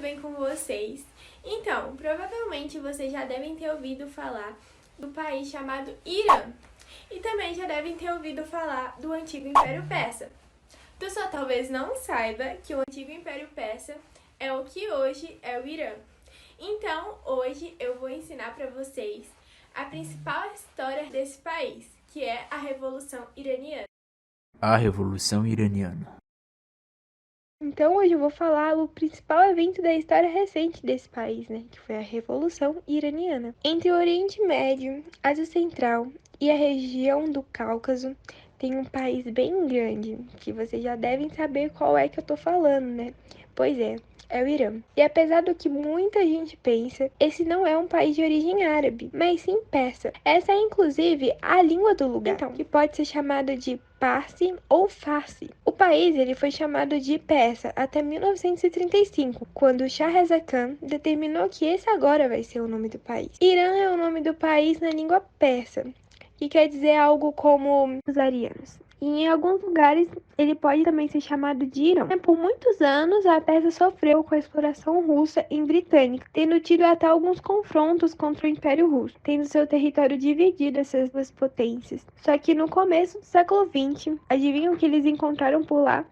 bem com vocês? Então, provavelmente vocês já devem ter ouvido falar do país chamado Irã e também já devem ter ouvido falar do antigo Império Persa. Tu só talvez não saiba que o antigo Império Persa é o que hoje é o Irã. Então, hoje eu vou ensinar para vocês a principal história desse país, que é a Revolução Iraniana. A Revolução Iraniana. Então, hoje eu vou falar o principal evento da história recente desse país, que foi a Revolução Iraniana. Entre o Oriente Médio, Ásia Central e a região do Cáucaso, tem um país bem grande, que vocês já devem saber qual é que eu tô falando, Pois é o Irã. E apesar do que muita gente pensa, esse não é um país de origem árabe, mas sim persa. Essa é inclusive a língua do lugar, que pode ser chamada de Parsi ou Farsi. O país ele foi chamado de Persa até 1935, quando Shah Reza Khan determinou que esse agora vai ser o nome do país. Irã é o nome do país na língua persa, que quer dizer algo como os arianos. E em alguns lugares ele pode também ser chamado de Irã. Por muitos anos, a Pérsia sofreu com a exploração russa em britânica, tendo tido até alguns confrontos contra o Império Russo, tendo seu território dividido essas duas potências. Só que no começo do século XX, adivinham o que eles encontraram por lá?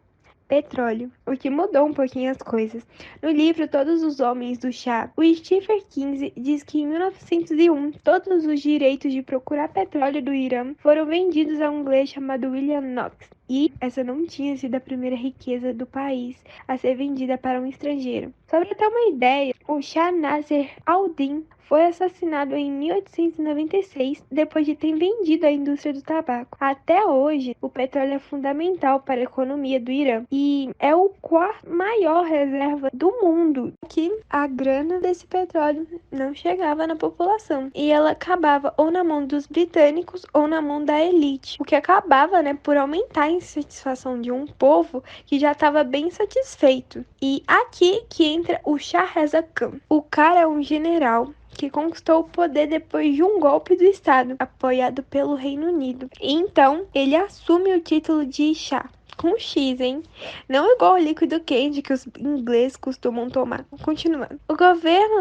Petróleo, o que mudou um pouquinho as coisas. No livro Todos os Homens do Chá, o Stephen King diz que em 1901, todos os direitos de procurar petróleo do Irã foram vendidos a um inglês chamado William Knox. E essa não tinha sido a primeira riqueza do país a ser vendida para um estrangeiro. Só para ter uma ideia, o Shah Nasser al-Din foi assassinado em 1896, depois de ter vendido a indústria do tabaco. Até hoje, o petróleo é fundamental para a economia do Irã e é o quarto maior reserva do mundo. Que a grana desse petróleo não chegava na população e ela acabava ou na mão dos britânicos ou na mão da elite, o que acabava, por aumentar a insatisfação de um povo que já estava bem satisfeito. E aqui que entra o Shah Reza Khan. O cara é um general que conquistou o poder depois de um golpe do Estado, apoiado pelo Reino Unido. Então, ele assume o título de Shah, com X, hein? Não igual o líquido quente que os ingleses costumam tomar. Continuando. O governo,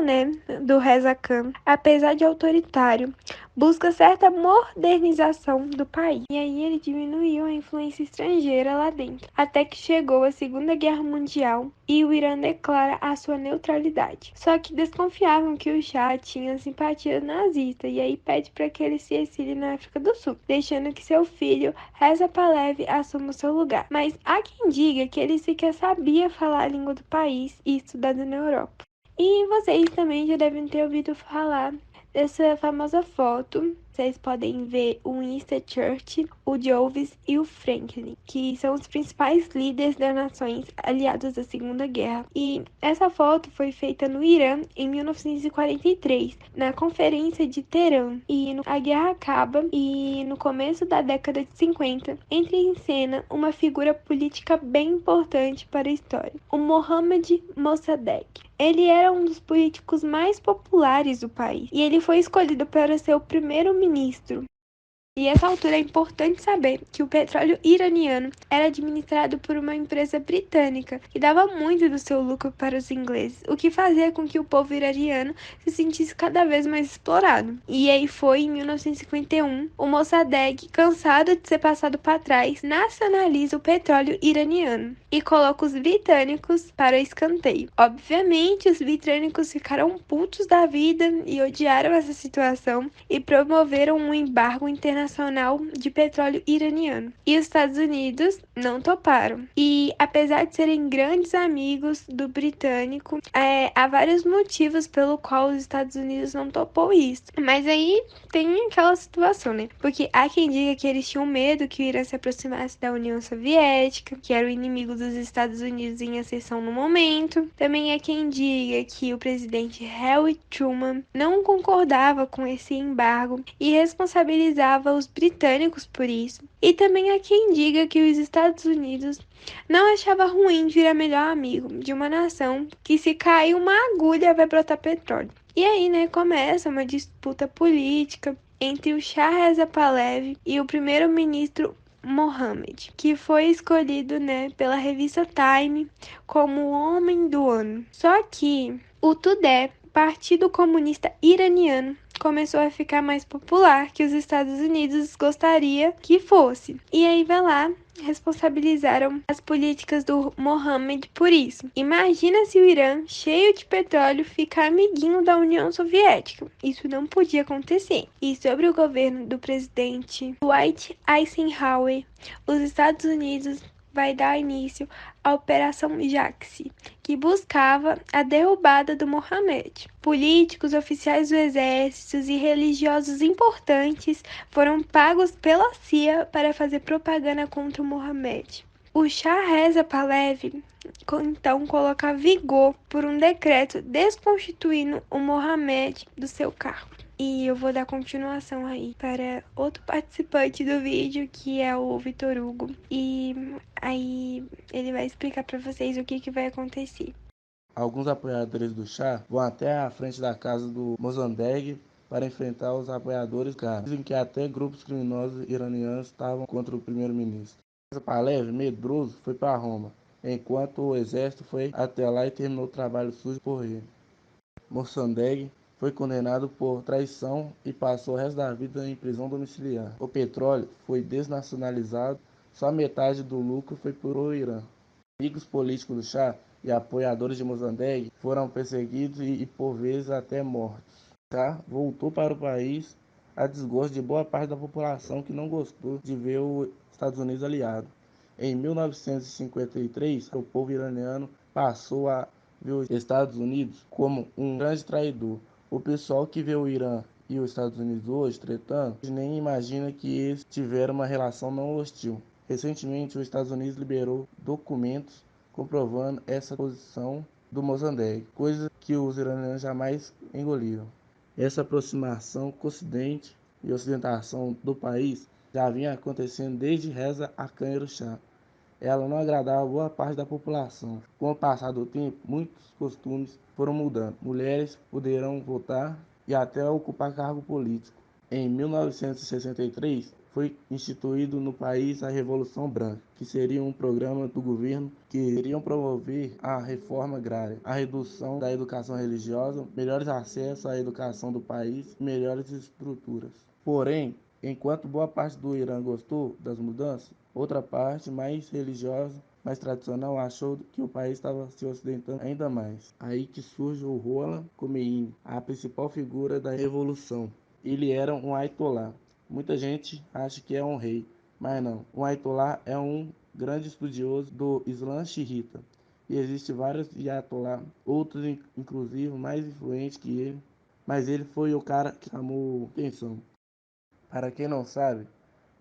do Reza Khan, apesar de autoritário, busca certa modernização do país. E aí ele diminuiu a influência estrangeira lá dentro, até que chegou a Segunda Guerra Mundial e o Irã declara a sua neutralidade. Só que desconfiavam que o Shah tinha simpatia nazista e aí pede para que ele se exilie na África do Sul, deixando que seu filho Reza Pahlavi assuma o seu lugar. Mas há quem diga que ele sequer sabia falar a língua do país e estudado na Europa. E vocês também já devem ter ouvido falar dessa famosa foto. Vocês podem ver o Winston Churchill, o Jarvis e o Franklin, que são os principais líderes das nações aliadas da Segunda Guerra. E essa foto foi feita no Irã em 1943, na Conferência de Teherã. E a guerra acaba e no começo da década de 50 entra em cena uma figura política bem importante para a história, o Mohammad Mossadegh. Ele era um dos políticos mais populares do país e ele foi escolhido para ser o primeiro-ministro. E essa altura é importante saber que o petróleo iraniano era administrado por uma empresa britânica que dava muito do seu lucro para os ingleses, o que fazia com que o povo iraniano se sentisse cada vez mais explorado. E aí foi em 1951, o Mossadegh, cansado de ser passado para trás, nacionaliza o petróleo iraniano e coloca os britânicos para escanteio. Obviamente, os britânicos ficaram putos da vida e odiaram essa situação e promoveram um embargo internacional de petróleo iraniano. E os Estados Unidos não toparam. E apesar de serem grandes amigos do britânico, há vários motivos pelo qual os Estados Unidos não topou isso. Mas aí tem aquela situação, Porque há quem diga que eles tinham medo que o Irã se aproximasse da União Soviética, que era o inimigo dos Estados Unidos em ascensão no momento. Também há quem diga que o presidente Harry Truman não concordava com esse embargo e responsabilizava os britânicos por isso. E também há quem diga que os Estados Unidos não achava ruim virar melhor amigo de uma nação que, se cair uma agulha, vai brotar petróleo. E aí, começa uma disputa política entre o Shah Reza Pahlavi e o primeiro-ministro Mohammed, que foi escolhido, pela revista Time como o Homem do Ano. Só que o Tudeh, Partido Comunista Iraniano, começou a ficar mais popular que os Estados Unidos gostaria que fosse. E aí vai lá, responsabilizaram as políticas do Mohammed por isso. Imagina se o Irã, cheio de petróleo, ficar amiguinho da União Soviética. Isso não podia acontecer. E sobre o governo do presidente Dwight Eisenhower, os Estados Unidos vai dar início à Operação Jaxi, que buscava a derrubada do Mohammed. Políticos, oficiais do exército e religiosos importantes foram pagos pela CIA para fazer propaganda contra o Mohammed. O Shah Reza Pahlavi então coloca vigor por um decreto desconstituindo o Mohammed do seu cargo. E eu vou dar continuação aí para outro participante do vídeo, que é o Vitor Hugo. E aí ele vai explicar para vocês o que vai acontecer. Alguns apoiadores do Shah vão até a frente da casa do Mossadegh para enfrentar os apoiadores caros. Dizem que até grupos criminosos iranianos estavam contra o primeiro-ministro. Pahlavi, medroso, foi para Roma, enquanto o exército foi até lá e terminou o trabalho sujo por ele. Mossadegh foi condenado por traição e passou o resto da vida em prisão domiciliar. O petróleo foi desnacionalizado, só metade do lucro foi para o Irã. Amigos políticos do Shah e apoiadores de Mossadegh foram perseguidos e por vezes até mortos. O Shah voltou para o país a desgosto de boa parte da população que não gostou de ver os Estados Unidos aliado. Em 1953, o povo iraniano passou a ver os Estados Unidos como um grande traidor. O pessoal que vê o Irã e os Estados Unidos hoje tretando, nem imagina que eles tiveram uma relação não hostil. Recentemente, os Estados Unidos liberou documentos comprovando essa posição do Mossadegh, coisa que os iranianos jamais engoliram. Essa aproximação com o Ocidente e ocidentação do país já vinha acontecendo desde Reza Arkan do Shah. Ela não agradava boa parte da população. Com o passar do tempo, muitos costumes foram mudando. Mulheres poderão votar e até ocupar cargo político. Em 1963, foi instituído no país a Revolução Branca, que seria um programa do governo que iriam promover a reforma agrária, a redução da educação religiosa, melhores acessos à educação do país e melhores estruturas. Porém, enquanto boa parte do Irã gostou das mudanças, outra parte, mais religiosa, mais tradicional, achou que o país estava se ocidentando ainda mais. Aí que surge o Ruhollah Khomeini, a principal figura da revolução. Ele era um Ayatollah. Muita gente acha que é um rei, mas não. Um Ayatollah é um grande estudioso do Islã xiita. E existem vários Ayatollah, outros inclusive mais influentes que ele, mas ele foi o cara que chamou atenção. Para quem não sabe,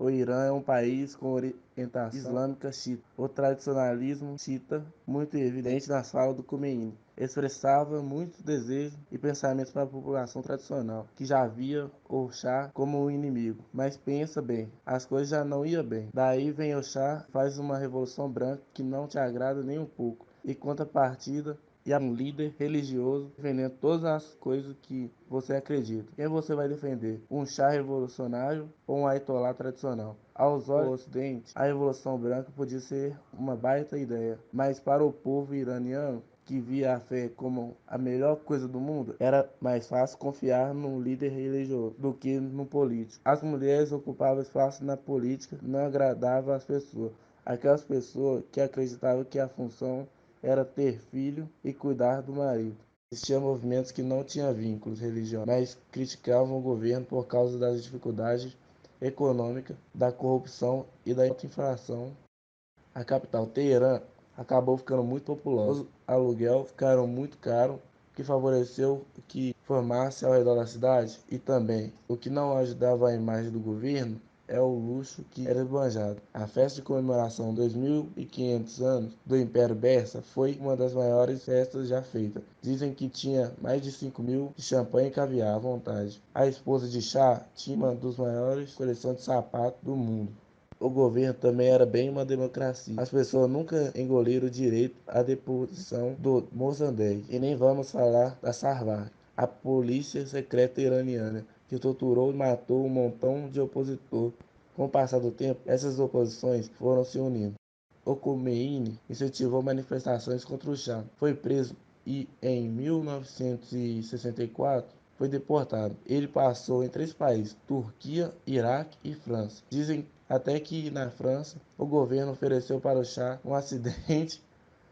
o Irã é um país com orientação islâmica xiita. O tradicionalismo xiita, muito evidente nas falas do Khomeini, expressava muitos desejos e pensamentos para a população tradicional, que já via o Shah como um inimigo. Mas pensa bem, as coisas já não iam bem. Daí vem o Shah, faz uma revolução branca que não te agrada nem um pouco. E contrapartida, e um líder religioso defendendo todas as coisas que você acredita. Quem você vai defender? Um Shah revolucionário ou um Ayatollah tradicional? Aos olhos do Ocidente, a Revolução Branca podia ser uma baita ideia, mas para o povo iraniano, que via a fé como a melhor coisa do mundo, era mais fácil confiar num líder religioso do que no político. As mulheres ocupavam espaço na política, não agradavam as pessoas. Aquelas pessoas que acreditavam que a função era ter filho e cuidar do marido. Existiam movimentos que não tinham vínculos religiosos, mas criticavam o governo por causa das dificuldades econômicas, da corrupção e da alta inflação. A capital, Teherã, acabou ficando muito populosa. Os aluguéis ficaram muito caros, o que favoreceu que formasse ao redor da cidade, e também o que não ajudava a imagem do governo é o luxo que era esbanjado. A festa de comemoração dos 1500 anos do Império Persa foi uma das maiores festas já feitas. Dizem que tinha mais de 5.000 de champanhe e caviar à vontade. A esposa de Shah tinha uma das maiores coleções de sapatos do mundo. O governo também era bem uma democracia. As pessoas nunca engoliram direito à deposição do Mossadegh. E nem vamos falar da Sarwar, a polícia secreta iraniana, que torturou e matou um montão de opositor Com o passar do tempo, essas oposições foram se unindo. O Khomeini incentivou manifestações contra o Shah. Foi preso e, em 1964, foi deportado. Ele passou em 3 países: Turquia, Iraque e França. Dizem até que na França o governo ofereceu para o Shah um acidente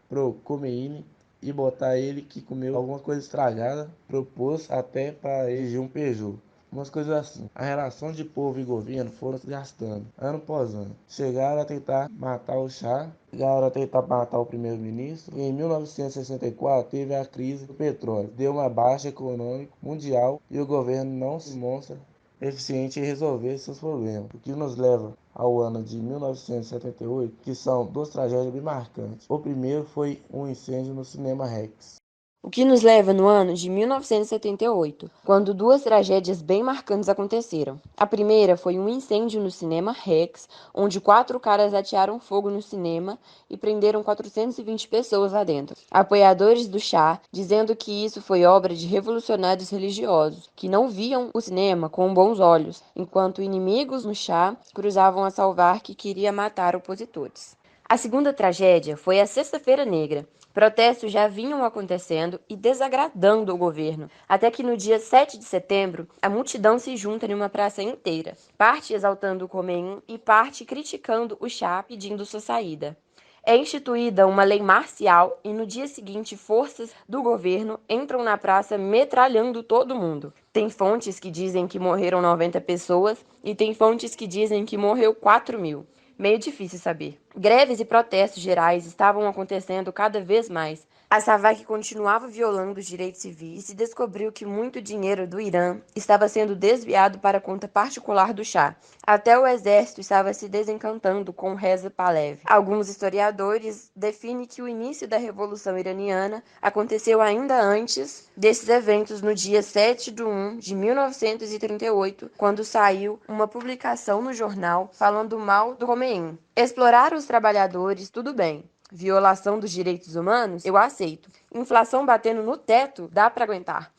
pro Khomeini e botar ele que comeu alguma coisa estragada, propôs até para exigir um Peugeot. Umas coisas assim. A relação de povo e governo foram se gastando, ano após ano. Chegaram a tentar matar o Shah, chegaram a tentar matar o primeiro-ministro, e em 1964 teve a crise do petróleo. Deu uma baixa econômica mundial e o governo não se mostra eficiente em resolver seus problemas, o que nos leva ao ano de 1978, que são 2 tragédias bem marcantes. O primeiro foi um incêndio no Cinema Rex. O que nos leva no ano de 1978, quando 2 tragédias bem marcantes aconteceram. A primeira foi um incêndio no Cinema Rex, onde 4 caras atearam fogo no cinema e prenderam 420 pessoas lá dentro. Apoiadores do Shah, dizendo que isso foi obra de revolucionários religiosos, que não viam o cinema com bons olhos, enquanto inimigos no Shah cruzavam a salvar que queria matar opositores. A segunda tragédia foi a Sexta-feira Negra. Protestos já vinham acontecendo e desagradando o governo, até que no dia 7 de setembro, a multidão se junta em uma praça inteira, parte exaltando o Khomeini e parte criticando o Shah pedindo sua saída. É instituída uma lei marcial e no dia seguinte forças do governo entram na praça metralhando todo mundo. Tem fontes que dizem que morreram 90 pessoas e tem fontes que dizem que morreu 4.000. Meio difícil saber. Greves e protestos gerais estavam acontecendo cada vez mais. A SAVAK continuava violando os direitos civis e descobriu que muito dinheiro do Irã estava sendo desviado para a conta particular do Shah. Até o exército estava se desencantando com Reza Pahlavi. Alguns historiadores definem que o início da Revolução Iraniana aconteceu ainda antes desses eventos, no dia 7 de 1 de 1938, quando saiu uma publicação no jornal falando mal do Khomeini. Explorar os trabalhadores, tudo bem. Violação dos direitos humanos, eu aceito. Inflação batendo no teto, dá para aguentar.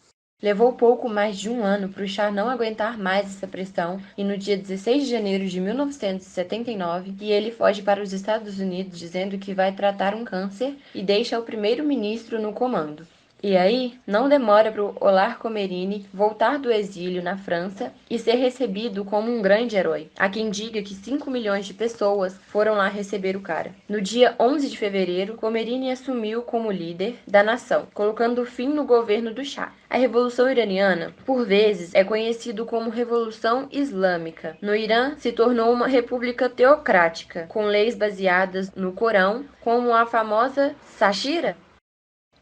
Levou pouco mais de um ano para o Shah não aguentar mais essa pressão e no dia 16 de janeiro de 1979, ele foge para os Estados Unidos dizendo que vai tratar um câncer e deixa o primeiro-ministro no comando. E aí, não demora para o Olar Khomeini voltar do exílio na França e ser recebido como um grande herói. Há quem diga que 5 milhões de pessoas foram lá receber o cara. No dia 11 de fevereiro, Khomeini assumiu como líder da nação, colocando fim no governo do Shah. A Revolução Iraniana, por vezes, é conhecido como Revolução Islâmica. No Irã, se tornou uma república teocrática, com leis baseadas no Corão, como a famosa Shashira.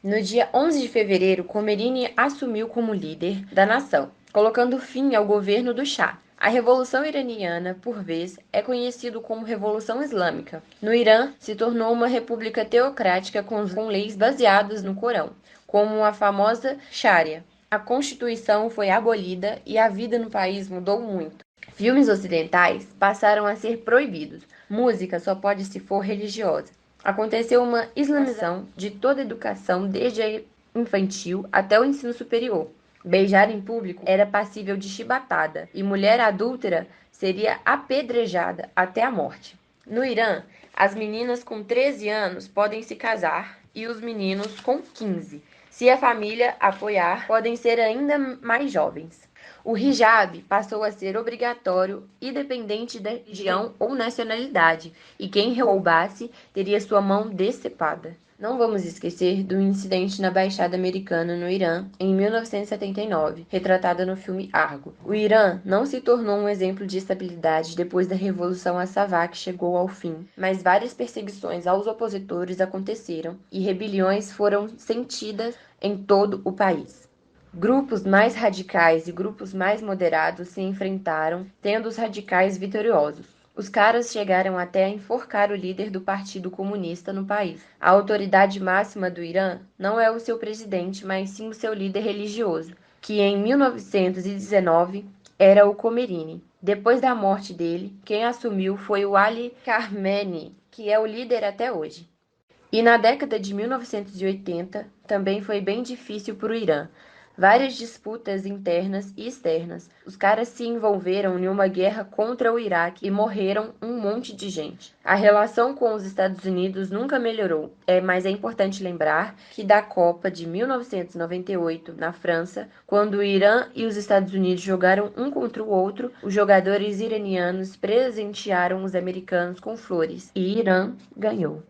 No dia 11 de fevereiro, Khomeini assumiu como líder da nação, colocando fim ao governo do Shah. A Revolução Iraniana, por vez, é conhecido como Revolução Islâmica. No Irã, se tornou uma república teocrática com leis baseadas no Corão, como a famosa Sharia. A Constituição foi abolida e a vida no país mudou muito. Filmes ocidentais passaram a ser proibidos. Música só pode se for religiosa. Aconteceu uma islamização de toda a educação, desde a infantil até o ensino superior. Beijar em público era passível de chibatada e mulher adúltera seria apedrejada até a morte. No Irã, as meninas com 13 anos podem se casar e os meninos com 15. Se a família apoiar, podem ser ainda mais jovens. O hijab passou a ser obrigatório, independente da religião ou nacionalidade, e quem roubasse teria sua mão decepada. Não vamos esquecer do incidente na Baixada Americana no Irã, em 1979, retratada no filme Argo. O Irã não se tornou um exemplo de estabilidade depois da Revolução SAVAK chegou ao fim, mas várias perseguições aos opositores aconteceram e rebeliões foram sentidas em todo o país. Grupos mais radicais e grupos mais moderados se enfrentaram, tendo os radicais vitoriosos. Os caras chegaram até a enforcar o líder do Partido Comunista no país. A autoridade máxima do Irã não é o seu presidente, mas sim o seu líder religioso, que em 1919 era o Khomeini. Depois da morte dele, quem assumiu foi o Ali Khamenei, que é o líder até hoje. E na década de 1980 também foi bem difícil para o Irã. várias disputas internas e externas. Os caras se envolveram em uma guerra contra o Iraque e morreram um monte de gente. A relação com os Estados Unidos nunca melhorou, mas é importante lembrar que da Copa de 1998, na França, quando o Irã e os Estados Unidos jogaram um contra o outro, os jogadores iranianos presentearam os americanos com flores e Irã ganhou.